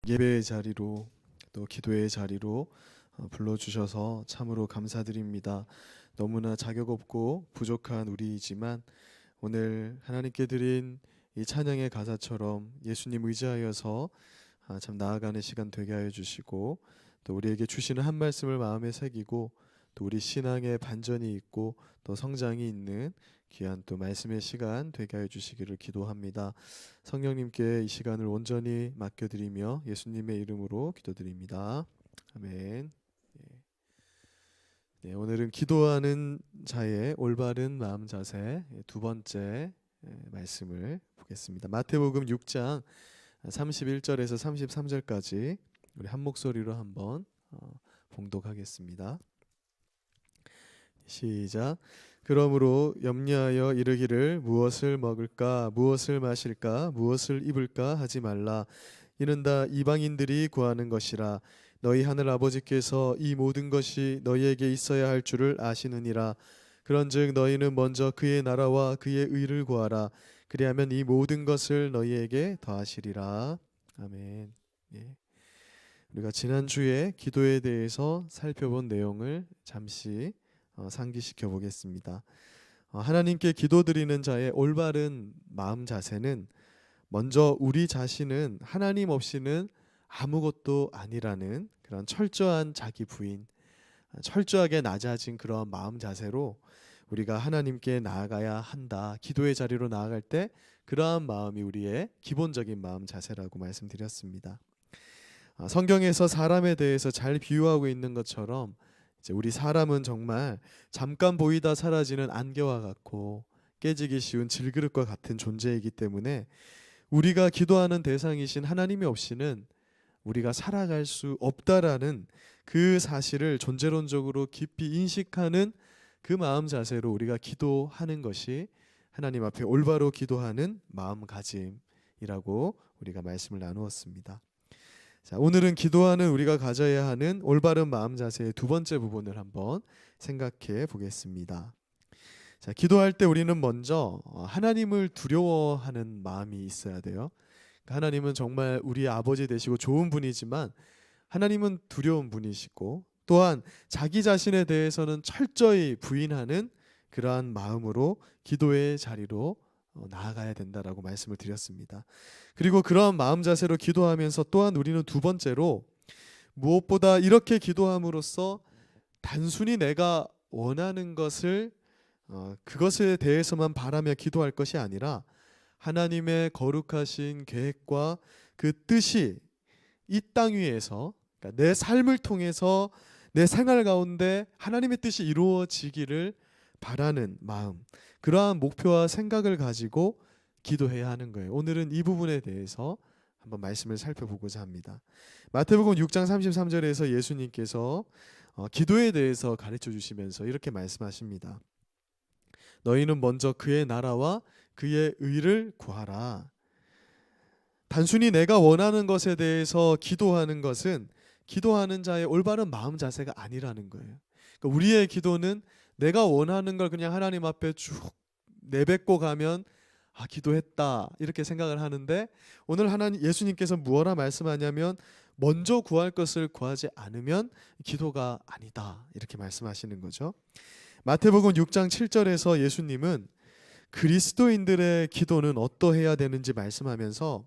예배의 자리로 또 기도의 자리로 불러주셔서 참으로 감사드립니다. 너무나 자격 없고 부족한 우리이지만 오늘 하나님께 드린 이 찬양의 가사처럼 예수님 의지하여서 참 나아가는 시간 되게 하여 주시고, 또 우리에게 주시는 한 말씀을 마음에 새기고 또 우리 신앙의 반전이 있고 또 성장이 있는 귀한 또 말씀의 시간 되게 하여 주시기를 기도합니다. 성령님께 이 시간을 온전히 맡겨드리며 예수님의 이름으로 기도드립니다. 아멘. 네, 오늘은 기도하는 자의 올바른 마음 자세 두 번째 말씀을 보겠습니다. 마태복음 6장 31절에서 33절까지 우리 한 목소리로 한번 봉독하겠습니다. 시작. 그러므로 염려하여 이르기를 무엇을 먹을까 무엇을 마실까 무엇을 입을까 하지 말라. 이는 다 이방인들이 구하는 것이라. 너희 하늘 아버지께서 이 모든 것이 너희에게 있어야 할 줄을 아시느니라. 그런즉 너희는 먼저 그의 나라와 그의 의를 구하라. 그리하면 이 모든 것을 너희에게 더하시리라. 아멘. 예. 우리가 지난주에 기도에 대해서 살펴본 내용을 잠시 상기시켜 보겠습니다. 하나님께 기도드리는 자의 올바른 마음 자세는 먼저 우리 자신은 하나님 없이는 아무것도 아니라는 그런 철저한 자기 부인, 철저하게 낮아진 그런 마음 자세로 우리가 하나님께 나아가야 한다. 기도의 자리로 나아갈 때 그러한 마음이 우리의 기본적인 마음 자세라고 말씀드렸습니다. 성경에서 사람에 대해서 잘 비유하고 있는 것처럼 이제 우리 사람은 정말 잠깐 보이다 사라지는 안개와 같고 깨지기 쉬운 질그릇과 같은 존재이기 때문에 우리가 기도하는 대상이신 하나님이 없이는 우리가 살아갈 수 없다라는 그 사실을 존재론적으로 깊이 인식하는 그 마음 자세로 우리가 기도하는 것이 하나님 앞에 올바로 기도하는 마음가짐이라고 우리가 말씀을 나누었습니다. 자, 오늘은 기도하는 우리가 가져야 하는 올바른 마음 자세의 두 번째 부분을 한번 생각해 보겠습니다. 자, 기도할 때 우리는 먼저 하나님을 두려워하는 마음이 있어야 돼요. 하나님은 정말 우리 아버지 되시고 좋은 분이지만 하나님은 두려운 분이시고 또한 자기 자신에 대해서는 철저히 부인하는 그러한 마음으로 기도의 자리로 나아가야 된다라고 말씀을 드렸습니다. 그리고 그러한 마음 자세로 기도하면서 또한 우리는 두 번째로 무엇보다 이렇게 기도함으로써 단순히 내가 원하는 것을 그것에 대해서만 바라며 기도할 것이 아니라 하나님의 거룩하신 계획과 그 뜻이 이 땅 위에서, 그러니까 내 삶을 통해서 내 생활 가운데 하나님의 뜻이 이루어지기를 바라는 마음, 그러한 목표와 생각을 가지고 기도해야 하는 거예요. 오늘은 이 부분에 대해서 한번 말씀을 살펴보고자 합니다. 마태복음 6장 33절에서 예수님께서 기도에 대해서 가르쳐 주시면서 이렇게 말씀하십니다. 너희는 먼저 그의 나라와 그의 의를 구하라. 단순히 내가 원하는 것에 대해서 기도하는 것은 기도하는 자의 올바른 마음 자세가 아니라는 거예요. 그러니까 우리의 기도는 내가 원하는 걸 그냥 하나님 앞에 쭉 내뱉고 가면 기도했다 이렇게 생각을 하는데, 오늘 하나님 예수님께서 무엇라 말씀하냐면 먼저 구할 것을 구하지 않으면 기도가 아니다 이렇게 말씀하시는 거죠. 마태복음 6장 7절에서 예수님은 그리스도인들의 기도는 어떠해야 되는지 말씀하면서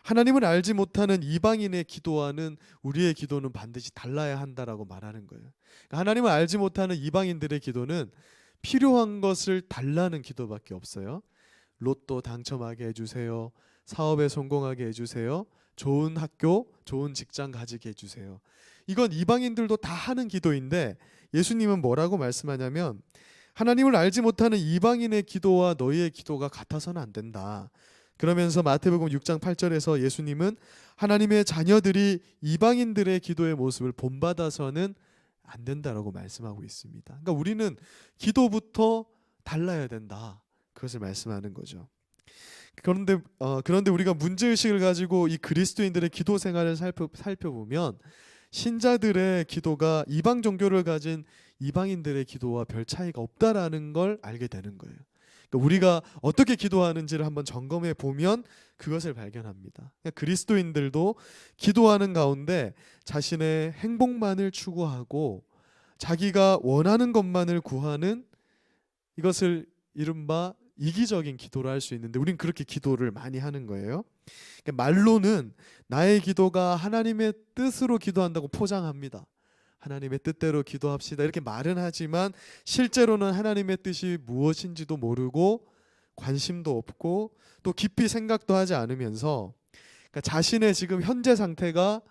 하나님을 알지 못하는 이방인의 기도와는 우리의 기도는 반드시 달라야 한다라고 말하는 거예요. 그러니까 하나님을 알지 못하는 이방인들의 기도는 필요한 것을 달라는 기도밖에 없어요. 로또 당첨하게 해주세요. 사업에 성공하게 해주세요. 좋은 학교, 좋은 직장 가지게 해주세요. 이건 이방인들도 다 하는 기도인데 예수님은 뭐라고 말씀하냐면 하나님을 알지 못하는 이방인의 기도와 너희의 기도가 같아서는 안 된다. 그러면서 마태복음 6장 8절에서 예수님은 하나님의 자녀들이 이방인들의 기도의 모습을 본받아서는 안 된다라고 말씀하고 있습니다. 그러니까 우리는 기도부터 달라야 된다. 그것을 말씀하는 거죠. 그런데 우리가 문제의식을 가지고 이 그리스도인들의 기도 생활을 살펴보면 신자들의 기도가 이방 종교를 가진 이방인들의 기도와 별 차이가 없다라는 걸 알게 되는 거예요. 그러니까 우리가 어떻게 기도하는지를 한번 점검해 보면 그것을 발견합니다. 그러니까 그리스도인들도 기도하는 가운데 자신의 행복만을 추구하고 자기가 원하는 것만을 구하는, 이것을 이른바 이기적인 기도를 할 수 있는데, 우린 그렇게 기도를 많이 하는 거예요. 그러니까 말로는 나의 기도가 하나님의 뜻으로 기도한다고 포장합니다. 하나님의 뜻대로 기도합시다 이렇게 말은 하지만 실제로는 하나님의 뜻이 무엇인지도 모르고 관심도 없고 또 깊이 생각도 하지 않으면서, 그러니까 자신의 지금 현재 상태가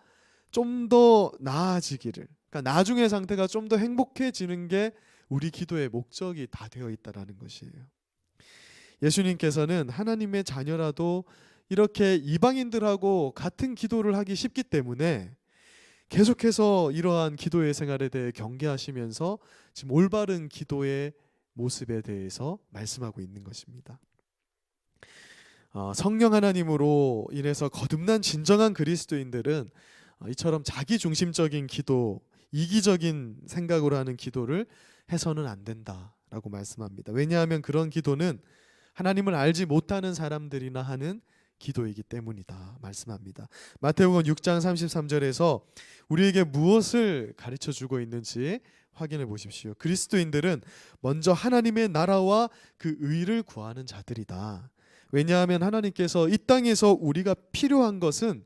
좀 더 나아지기를, 그러니까 나중의 상태가 좀 더 행복해지는 게 우리 기도의 목적이 다 되어 있다라는 것이에요. 예수님께서는 하나님의 자녀라도 이렇게 이방인들하고 같은 기도를 하기 쉽기 때문에 계속해서 이러한 기도의 생활에 대해 경계하시면서 지금 올바른 기도의 모습에 대해서 말씀하고 있는 것입니다. 성령 하나님으로 인해서 거듭난 진정한 그리스도인들은 이처럼 자기중심적인 기도, 이기적인 생각으로 하는 기도를 해서는 안 된다라고 말씀합니다. 왜냐하면 그런 기도는 하나님을 알지 못하는 사람들이나 하는 기도이기 때문이다 말씀합니다. 마태복음 6장 33절에서 우리에게 무엇을 가르쳐 주고 있는지 확인해 보십시오. 그리스도인들은 먼저 하나님의 나라와 그 의를 구하는 자들이다. 왜냐하면 하나님께서 이 땅에서 우리가 필요한 것은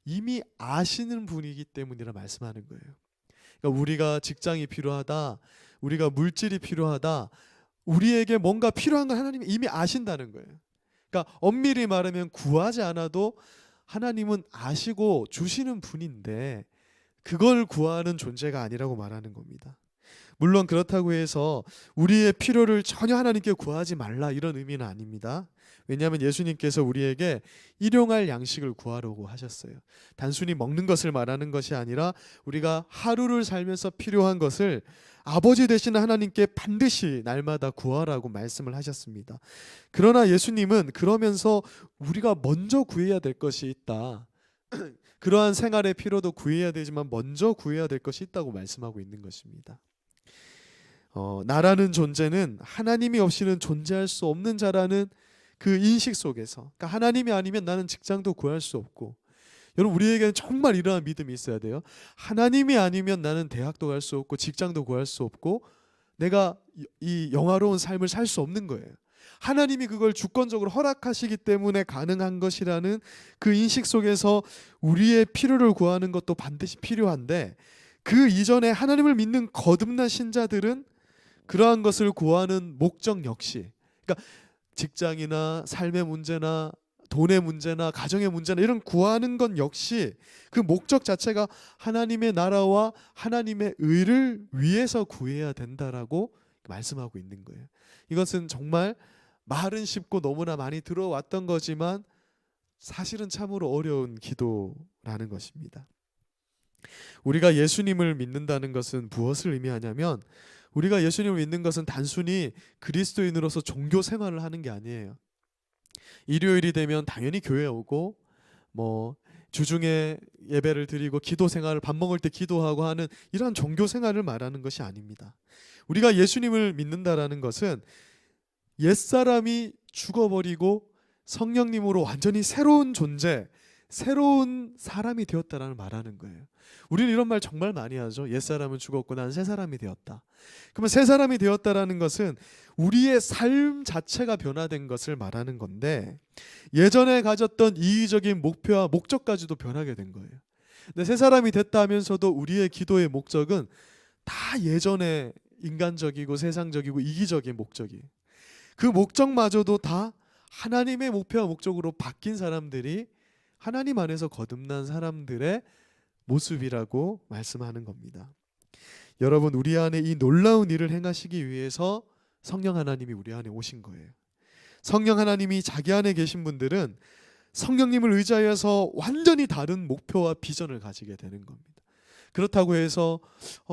이미 아시는 분이기 때문이라 말씀하는 거예요. 그러니까 우리가 직장이 필요하다, 우리가 물질이 필요하다, 우리에게 뭔가 필요한 걸 하나님이 이미 아신다는 거예요. 그러니까 엄밀히 말하면 구하지 않아도 하나님은 아시고 주시는 분인데 그걸 구하는 존재가 아니라고 말하는 겁니다. 물론 그렇다고 해서 우리의 필요를 전혀 하나님께 구하지 말라 이런 의미는 아닙니다. 왜냐하면 예수님께서 우리에게 일용할 양식을 구하라고 하셨어요. 단순히 먹는 것을 말하는 것이 아니라 우리가 하루를 살면서 필요한 것을 아버지 되신 하나님께 반드시 날마다 구하라고 말씀을 하셨습니다. 그러나 예수님은 그러면서 우리가 먼저 구해야 될 것이 있다. 그러한 생활의 필요도 구해야 되지만 먼저 구해야 될 것이 있다고 말씀하고 있는 것입니다. 나라는 존재는 하나님이 없이는 존재할 수 없는 자라는 그 인식 속에서, 그러니까 하나님이 아니면 나는 직장도 구할 수 없고, 여러분 우리에게는 정말 이러한 믿음이 있어야 돼요. 하나님이 아니면 나는 대학도 갈 수 없고 직장도 구할 수 없고 내가 이 영화로운 삶을 살 수 없는 거예요. 하나님이 그걸 주권적으로 허락하시기 때문에 가능한 것이라는 그 인식 속에서 우리의 필요를 구하는 것도 반드시 필요한데, 그 이전에 하나님을 믿는 거듭난 신자들은 그러한 것을 구하는 목적 역시, 그러니까 직장이나 삶의 문제나 돈의 문제나 가정의 문제나 이런 구하는 것 역시 그 목적 자체가 하나님의 나라와 하나님의 의를 위해서 구해야 된다라고 말씀하고 있는 거예요. 이것은 정말 말은 쉽고 너무나 많이 들어왔던 거지만 사실은 참으로 어려운 기도라는 것입니다. 우리가 예수님을 믿는다는 것은 무엇을 의미하냐면, 우리가 예수님을 믿는 것은 단순히 그리스도인으로서 종교 생활을 하는 게 아니에요. 일요일이 되면 당연히 교회 오고 주중에 예배를 드리고 기도 생활을, 밥 먹을 때 기도하고 하는 이러한 종교 생활을 말하는 것이 아닙니다. 우리가 예수님을 믿는다라는 것은 옛사람이 죽어버리고 성령님으로 완전히 새로운 존재, 새로운 사람이 되었다라는 말하는 거예요. 우리는 이런 말 정말 많이 하죠. 옛사람은 죽었고 난 새 사람이 되었다. 그러면 새 사람이 되었다라는 것은 우리의 삶 자체가 변화된 것을 말하는 건데, 예전에 가졌던 이기적인 목표와 목적까지도 변하게 된 거예요. 근데 새 사람이 됐다 하면서도 우리의 기도의 목적은 다 예전에 인간적이고 세상적이고 이기적인 목적이에요. 그 목적마저도 다 하나님의 목표와 목적으로 바뀐 사람들이 하나님 안에서 거듭난 사람들의 모습이라고 말씀하는 겁니다. 여러분, 우리 안에 이 놀라운 일을 행하시기 위해서 성령 하나님이 우리 안에 오신 거예요. 성령 하나님이 자기 안에 계신 분들은 성령님을 의지하여서 완전히 다른 목표와 비전을 가지게 되는 겁니다. 그렇다고 해서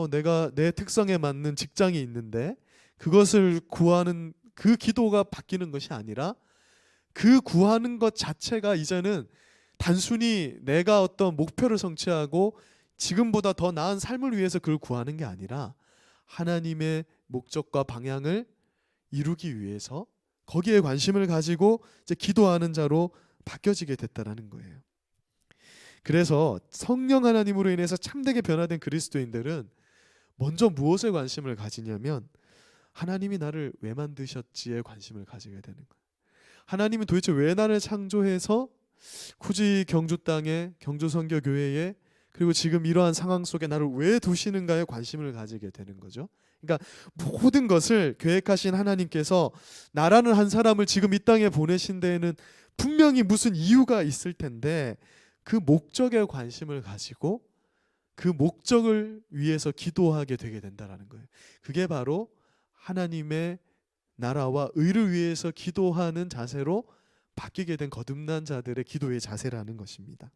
내가 내 특성에 맞는 직장이 있는데 그것을 구하는 그 기도가 바뀌는 것이 아니라, 그 구하는 것 자체가 이제는 단순히 내가 어떤 목표를 성취하고 지금보다 더 나은 삶을 위해서 그걸 구하는 게 아니라 하나님의 목적과 방향을 이루기 위해서 거기에 관심을 가지고 이제 기도하는 자로 바뀌어지게 됐다라는 거예요. 그래서 성령 하나님으로 인해서 참되게 변화된 그리스도인들은 먼저 무엇에 관심을 가지냐면 하나님이 나를 왜 만드셨지에 관심을 가지게 되는 거예요. 하나님은 도대체 왜 나를 창조해서 굳이 경주 땅에, 경주 선교교회에, 그리고 지금 이러한 상황 속에 나를 왜 두시는가에 관심을 가지게 되는 거죠. 그러니까 모든 것을 계획하신 하나님께서 나라는 한 사람을 지금 이 땅에 보내신 데에는 분명히 무슨 이유가 있을 텐데 그 목적에 관심을 가지고 그 목적을 위해서 기도하게 되게 된다는 거예요. 그게 바로 하나님의 나라와 의를 위해서 기도하는 자세로 바뀌게 된 거듭난 자들의 기도의 자세라는 것입니다.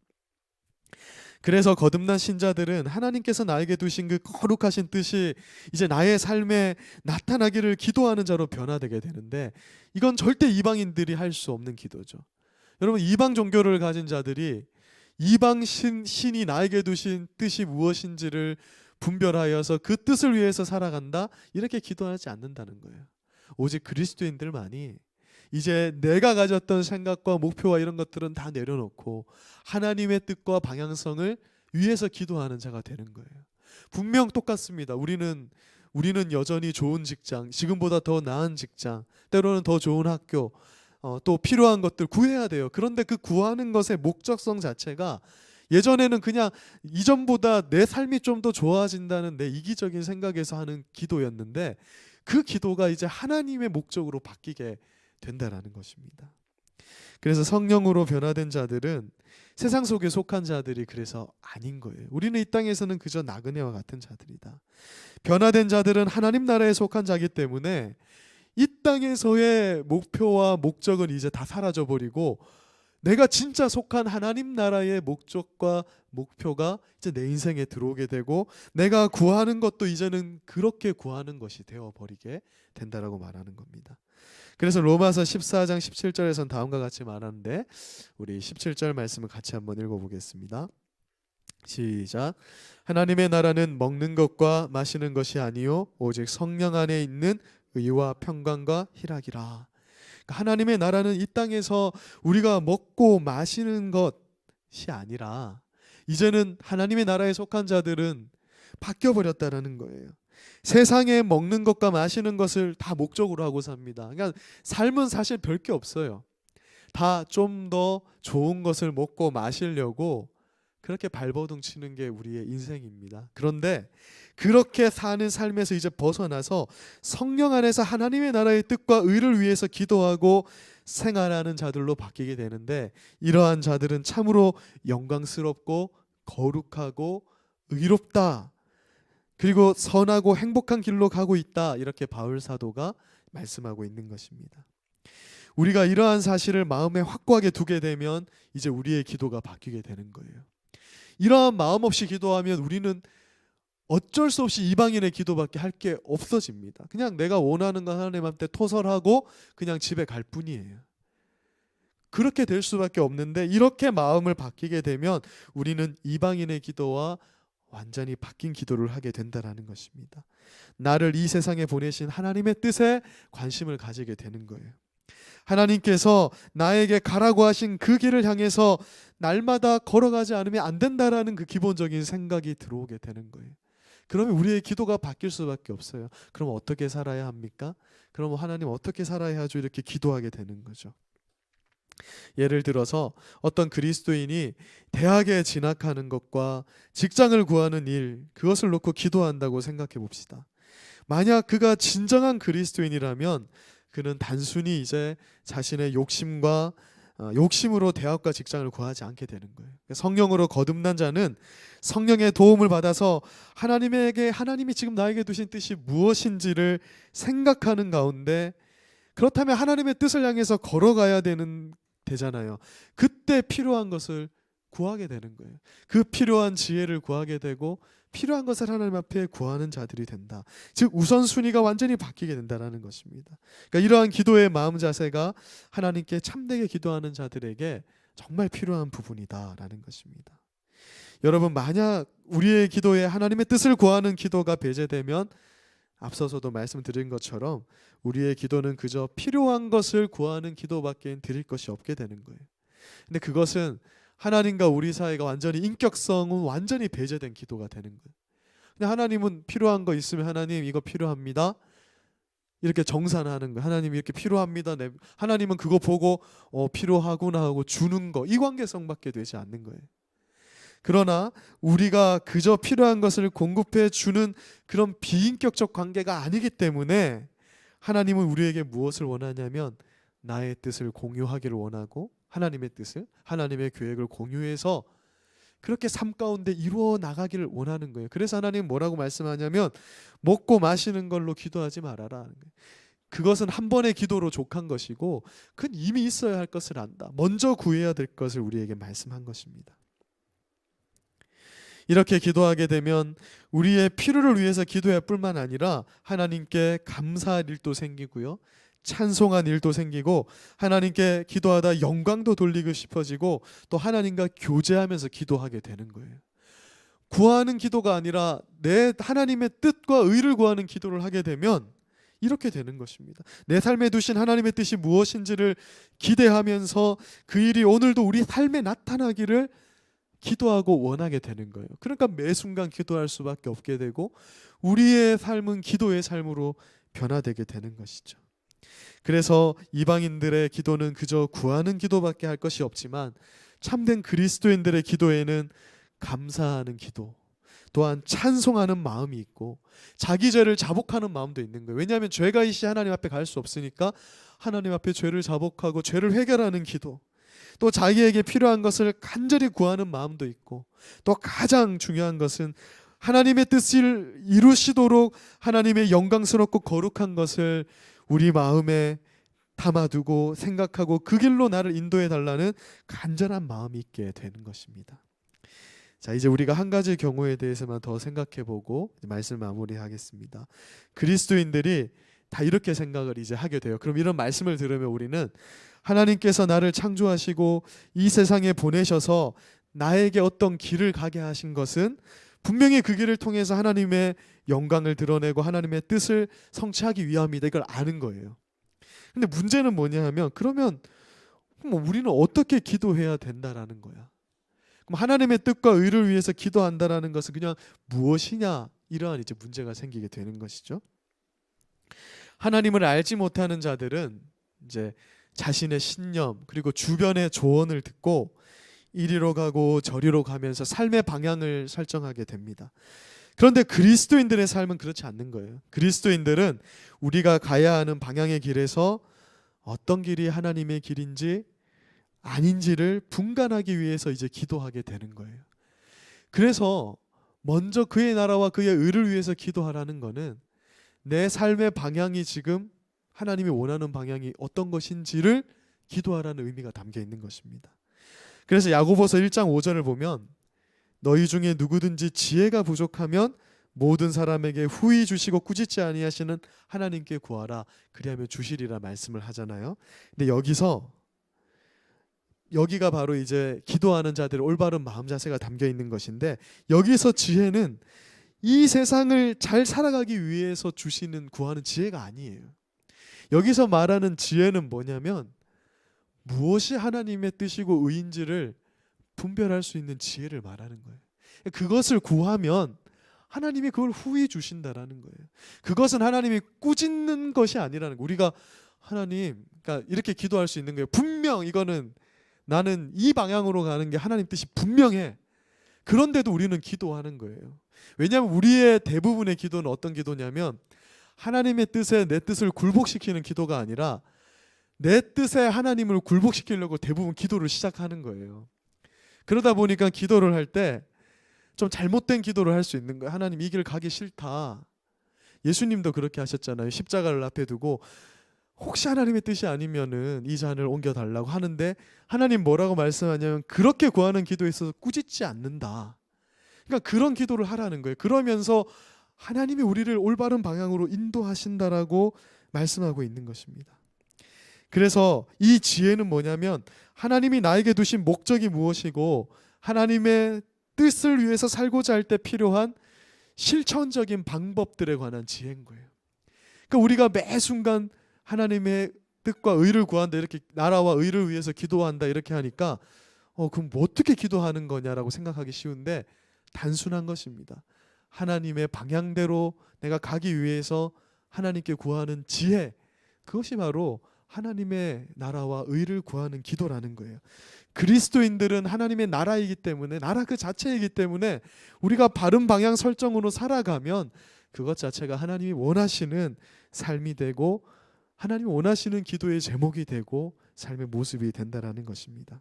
그래서 거듭난 신자들은 하나님께서 나에게 두신 그 거룩하신 뜻이 이제 나의 삶에 나타나기를 기도하는 자로 변화되게 되는데, 이건 절대 이방인들이 할 수 없는 기도죠. 여러분, 이방 종교를 가진 자들이 이방 신이 나에게 두신 뜻이 무엇인지를 분별하여서 그 뜻을 위해서 살아간다, 이렇게 기도하지 않는다는 거예요. 오직 그리스도인들만이 이제 내가 가졌던 생각과 목표와 이런 것들은 다 내려놓고 하나님의 뜻과 방향성을 위해서 기도하는 자가 되는 거예요. 분명 똑같습니다. 우리는 여전히 좋은 직장, 지금보다 더 나은 직장, 때로는 더 좋은 학교, 또 필요한 것들 구해야 돼요. 그런데 그 구하는 것의 목적성 자체가 예전에는 그냥 이전보다 내 삶이 좀 더 좋아진다는 내 이기적인 생각에서 하는 기도였는데, 그 기도가 이제 하나님의 목적으로 바뀌게 된다라는 것입니다. 그래서 성령으로 변화된 자들은 세상 속에 속한 자들이 그래서 아닌 거예요. 우리는 이 땅에서는 그저 나그네와 같은 자들이다. 변화된 자들은 하나님 나라에 속한 자이기 때문에 이 땅에서의 목표와 목적은 이제 다 사라져버리고 내가 진짜 속한 하나님 나라의 목적과 목표가 이제 내 인생에 들어오게 되고, 내가 구하는 것도 이제는 그렇게 구하는 것이 되어버리게 된다라고 말하는 겁니다. 그래서 로마서 14장 17절에선 다음과 같이 말하는데, 우리 17절 말씀을 같이 한번 읽어보겠습니다. 시작. 하나님의 나라는 먹는 것과 마시는 것이 아니요 오직 성령 안에 있는 의와 평강과 희락이라. 하나님의 나라는 이 땅에서 우리가 먹고 마시는 것이 아니라 이제는 하나님의 나라에 속한 자들은 바뀌어버렸다는 거예요. 세상에 먹는 것과 마시는 것을 다 목적으로 하고 삽니다. 그러니까 삶은 사실 별 게 없어요. 다 좀 더 좋은 것을 먹고 마시려고 그렇게 발버둥 치는 게 우리의 인생입니다. 그런데 그렇게 사는 삶에서 이제 벗어나서 성령 안에서 하나님의 나라의 뜻과 의를 위해서 기도하고 생활하는 자들로 바뀌게 되는데, 이러한 자들은 참으로 영광스럽고 거룩하고 의롭다, 그리고 선하고 행복한 길로 가고 있다, 이렇게 바울 사도가 말씀하고 있는 것입니다. 우리가 이러한 사실을 마음에 확고하게 두게 되면 이제 우리의 기도가 바뀌게 되는 거예요. 이러한 마음 없이 기도하면 우리는 어쩔 수 없이 이방인의 기도밖에 할 게 없어집니다. 그냥 내가 원하는 거 하나님한테 토설하고 그냥 집에 갈 뿐이에요. 그렇게 될 수밖에 없는데, 이렇게 마음을 바뀌게 되면 우리는 이방인의 기도와 완전히 바뀐 기도를 하게 된다는 것입니다. 나를 이 세상에 보내신 하나님의 뜻에 관심을 가지게 되는 거예요. 하나님께서 나에게 가라고 하신 그 길을 향해서 날마다 걸어가지 않으면 안 된다라는 그 기본적인 생각이 들어오게 되는 거예요. 그러면 우리의 기도가 바뀔 수밖에 없어요. 그럼 어떻게 살아야 합니까? 그럼 하나님 어떻게 살아야 하죠? 이렇게 기도하게 되는 거죠. 예를 들어서 어떤 그리스도인이 대학에 진학하는 것과 직장을 구하는 일, 그것을 놓고 기도한다고 생각해 봅시다. 만약 그가 진정한 그리스도인이라면 그는 단순히 이제 자신의 욕심으로 대학과 직장을 구하지 않게 되는 거예요. 성령으로 거듭난 자는 성령의 도움을 받아서 하나님이 지금 나에게 두신 뜻이 무엇인지를 생각하는 가운데, 그렇다면 하나님의 뜻을 향해서 걸어가야 되잖아요. 그때 필요한 것을 구하게 되는 거예요. 그 필요한 지혜를 구하게 되고 필요한 것을 하나님 앞에 구하는 자들이 된다. 즉 우선순위가 완전히 바뀌게 된다는 것입니다. 그러니까 이러한 기도의 마음 자세가 하나님께 참되게 기도하는 자들에게 정말 필요한 부분이다라는 것입니다. 여러분, 만약 우리의 기도에 하나님의 뜻을 구하는 기도가 배제되면 앞서서도 말씀드린 것처럼 우리의 기도는 그저 필요한 것을 구하는 기도밖에 드릴 것이 없게 되는 거예요. 근데 그것은 하나님과 우리 사이가 완전히 인격성은 완전히 배제된 기도가 되는 거예요. 근데 하나님은 필요한 거 있으면 하나님 이거 필요합니다. 이렇게 정산하는 거예요. 하나님 이렇게 필요합니다. 하나님은 그거 보고 필요하구나 하고 주는 거, 이 관계성밖에 되지 않는 거예요. 그러나 우리가 그저 필요한 것을 공급해 주는 그런 비인격적 관계가 아니기 때문에 하나님은 우리에게 무엇을 원하냐면 나의 뜻을 공유하기를 원하고 하나님의 뜻을, 하나님의 계획을 공유해서 그렇게 삶 가운데 이루어 나가기를 원하는 거예요. 그래서 하나님 뭐라고 말씀하냐면 먹고 마시는 걸로 기도하지 말아라. 그것은 한 번의 기도로 족한 것이고 그건 이미 있어야 할 것을 안다. 먼저 구해야 될 것을 우리에게 말씀한 것입니다. 이렇게 기도하게 되면 우리의 필요를 위해서 기도할 뿐만 아니라 하나님께 감사할 일도 생기고요. 찬송한 일도 생기고 하나님께 기도하다 영광도 돌리고 싶어지고 또 하나님과 교제하면서 기도하게 되는 거예요. 구하는 기도가 아니라 내 하나님의 뜻과 의를 구하는 기도를 하게 되면 이렇게 되는 것입니다. 내 삶에 두신 하나님의 뜻이 무엇인지를 기대하면서 그 일이 오늘도 우리 삶에 나타나기를 기도하고 원하게 되는 거예요. 그러니까 매 순간 기도할 수밖에 없게 되고 우리의 삶은 기도의 삶으로 변화되게 되는 것이죠. 그래서 이방인들의 기도는 그저 구하는 기도밖에 할 것이 없지만 참된 그리스도인들의 기도에는 감사하는 기도, 또한 찬송하는 마음이 있고 자기 죄를 자복하는 마음도 있는 거예요. 왜냐하면 죄가 이시 하나님 앞에 갈 수 없으니까 하나님 앞에 죄를 자복하고 죄를 회개하는 기도, 또 자기에게 필요한 것을 간절히 구하는 마음도 있고 또 가장 중요한 것은 하나님의 뜻을 이루시도록 하나님의 영광스럽고 거룩한 것을 우리 마음에 담아두고 생각하고 그 길로 나를 인도해 달라는 간절한 마음이 있게 되는 것입니다. 자, 이제 우리가 한 가지 경우에 대해서만 더 생각해 보고 말씀 마무리하겠습니다. 그리스도인들이 다 이렇게 생각을 이제 하게 돼요. 그럼 이런 말씀을 들으면 우리는 하나님께서 나를 창조하시고 이 세상에 보내셔서 나에게 어떤 길을 가게 하신 것은 분명히 그 길을 통해서 하나님의 영광을 드러내고 하나님의 뜻을 성취하기 위함이다. 이걸 아는 거예요. 근데 문제는 뭐냐 하면 그러면 우리는 어떻게 기도해야 된다라는 거야. 그럼 하나님의 뜻과 의를 위해서 기도한다라는 것은 그냥 무엇이냐, 이러한 이제 문제가 생기게 되는 것이죠. 하나님을 알지 못하는 자들은 이제 자신의 신념 그리고 주변의 조언을 듣고 이리로 가고 저리로 가면서 삶의 방향을 설정하게 됩니다. 그런데 그리스도인들의 삶은 그렇지 않는 거예요. 그리스도인들은 우리가 가야 하는 방향의 길에서 어떤 길이 하나님의 길인지 아닌지를 분간하기 위해서 이제 기도하게 되는 거예요. 그래서 먼저 그의 나라와 그의 의를 위해서 기도하라는 거는 내 삶의 방향이 지금 하나님이 원하는 방향이 어떤 것인지를 기도하라는 의미가 담겨 있는 것입니다. 그래서 야고보서 1장 5절을 보면 너희 중에 누구든지 지혜가 부족하면 모든 사람에게 후히 주시고 꾸짖지 아니하시는 하나님께 구하라 그리하면 주시리라 말씀을 하잖아요. 근데 여기가 바로 이제 기도하는 자들의 올바른 마음 자세가 담겨 있는 것인데 여기서 지혜는 이 세상을 잘 살아가기 위해서 주시는 구하는 지혜가 아니에요. 여기서 말하는 지혜는 뭐냐면 무엇이 하나님의 뜻이고 의인지를 분별할 수 있는 지혜를 말하는 거예요. 그것을 구하면 하나님이 그걸 후히 주신다라는 거예요. 그것은 하나님이 꾸짖는 것이 아니라는 거예요. 우리가 하나님, 그러니까 이렇게 기도할 수 있는 거예요. 분명 이거는 나는 이 방향으로 가는 게 하나님 뜻이 분명해. 그런데도 우리는 기도하는 거예요. 왜냐하면 우리의 대부분의 기도는 어떤 기도냐면 하나님의 뜻에 내 뜻을 굴복시키는 기도가 아니라 내 뜻에 하나님을 굴복시키려고 대부분 기도를 시작하는 거예요. 그러다 보니까 기도를 할 때 좀 잘못된 기도를 할 수 있는 거예요. 하나님 이 길 가기 싫다. 예수님도 그렇게 하셨잖아요. 십자가를 앞에 두고 혹시 하나님의 뜻이 아니면은 이 잔을 옮겨달라고 하는데 하나님 뭐라고 말씀하냐면 그렇게 구하는 기도에 있어서 꾸짖지 않는다. 그러니까 그런 기도를 하라는 거예요. 그러면서 하나님이 우리를 올바른 방향으로 인도하신다라고 말씀하고 있는 것입니다. 그래서 이 지혜는 뭐냐면 하나님이 나에게 두신 목적이 무엇이고 하나님의 뜻을 위해서 살고자 할 때 필요한 실천적인 방법들에 관한 지혜인 거예요. 그러니까 우리가 매 순간 하나님의 뜻과 의를 구한다, 이렇게 나라와 의를 위해서 기도한다 이렇게 하니까 그럼 뭐 어떻게 기도하는 거냐라고 생각하기 쉬운데 단순한 것입니다. 하나님의 방향대로 내가 가기 위해서 하나님께 구하는 지혜, 그것이 바로 하나님의 나라와 의를 구하는 기도라는 거예요. 그리스도인들은 하나님의 나라이기 때문에, 나라 그 자체이기 때문에 우리가 바른 방향 설정으로 살아가면 그것 자체가 하나님이 원하시는 삶이 되고 하나님이 원하시는 기도의 제목이 되고 삶의 모습이 된다라는 것입니다.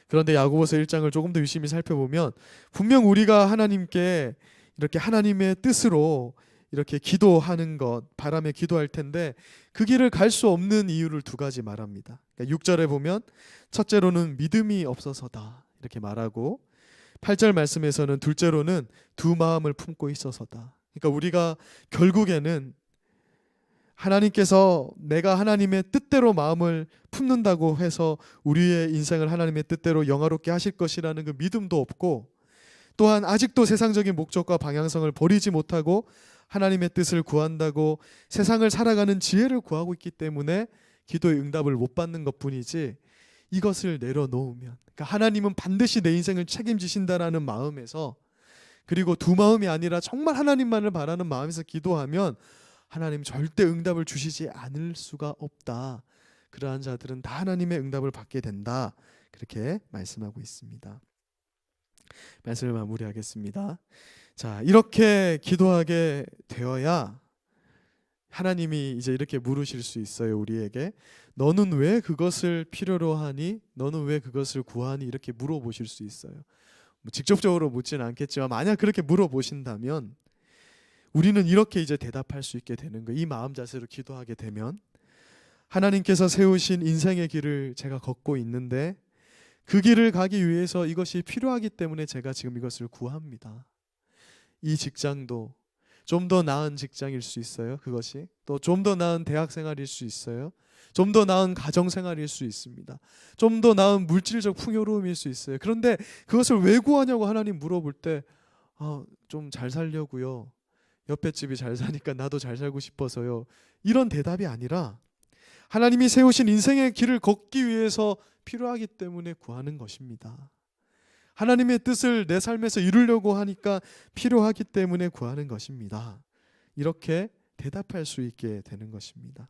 그런데 야고보서 1장을 조금 더 유심히 살펴보면 분명 우리가 하나님께 이렇게 하나님의 뜻으로 이렇게 기도하는 것, 바람에 기도할 텐데 그 길을 갈 수 없는 이유를 두 가지 말합니다. 그러니까 6절에 보면 첫째로는 믿음이 없어서다 이렇게 말하고, 8절 말씀에서는 둘째로는 두 마음을 품고 있어서다. 그러니까 우리가 결국에는 하나님께서 내가 하나님의 뜻대로 마음을 품는다고 해서 우리의 인생을 하나님의 뜻대로 영화롭게 하실 것이라는 그 믿음도 없고, 또한 아직도 세상적인 목적과 방향성을 버리지 못하고 하나님의 뜻을 구한다고 세상을 살아가는 지혜를 구하고 있기 때문에 기도의 응답을 못 받는 것뿐이지, 이것을 내려놓으면, 그러니까 하나님은 반드시 내 인생을 책임지신다라는 마음에서, 그리고 두 마음이 아니라 정말 하나님만을 바라는 마음에서 기도하면 하나님 절대 응답을 주시지 않을 수가 없다. 그러한 자들은 다 하나님의 응답을 받게 된다. 그렇게 말씀하고 있습니다. 말씀을 마무리하겠습니다. 자, 이렇게 기도하게 되어야 하나님이 이제 이렇게 물으실 수 있어요. 우리에게 너는 왜 그것을 필요로 하니? 너는 왜 그것을 구하니? 이렇게 물어보실 수 있어요. 직접적으로 묻지는 않겠지만 만약 그렇게 물어보신다면 우리는 이렇게 이제 대답할 수 있게 되는 거예요. 이 마음 자세로 기도하게 되면, 하나님께서 세우신 인생의 길을 제가 걷고 있는데 그 길을 가기 위해서 이것이 필요하기 때문에 제가 지금 이것을 구합니다. 이 직장도 좀 더 나은 직장일 수 있어요. 그것이 또 좀 더 나은 대학 생활일 수 있어요. 좀 더 나은 가정 생활일 수 있습니다. 좀 더 나은 물질적 풍요로움일 수 있어요. 그런데 그것을 왜 구하냐고 하나님 물어볼 때 좀 잘 살려고요. 옆에 집이 잘 사니까 나도 잘 살고 싶어서요. 이런 대답이 아니라 하나님이 세우신 인생의 길을 걷기 위해서 필요하기 때문에 구하는 것입니다. 하나님의 뜻을 내 삶에서 이루려고 하니까 필요하기 때문에 구하는 것입니다. 이렇게 대답할 수 있게 되는 것입니다.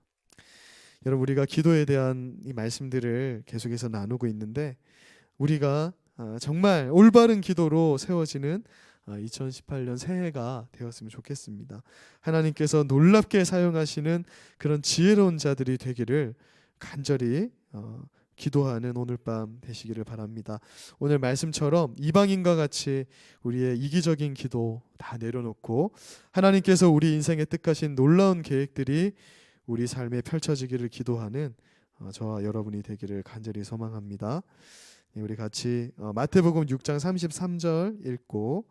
여러분, 우리가 기도에 대한 이 말씀들을 계속해서 나누고 있는데 우리가 정말 올바른 기도로 세워지는 2018년 새해가 되었으면 좋겠습니다. 하나님께서 놀랍게 사용하시는 그런 지혜로운 자들이 되기를 간절히 기도하는 오늘 밤 되시기를 바랍니다. 오늘 말씀처럼 이방인과 같이 우리의 이기적인 기도 다 내려놓고 하나님께서 우리 인생에 뜻하신 놀라운 계획들이 우리 삶에 펼쳐지기를 기도하는 저와 여러분이 되기를 간절히 소망합니다. 우리 같이 마태복음 6장 33절 읽고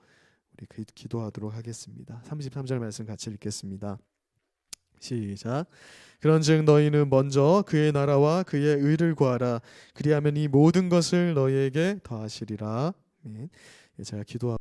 우리 기도하도록 하겠습니다. 33절 말씀 같이 읽겠습니다. 시작. 그런즉 너희는 먼저 그의 나라와 그의 의를 구하라. 그리하면 이 모든 것을 너희에게 더하시리라. 제가 기도하고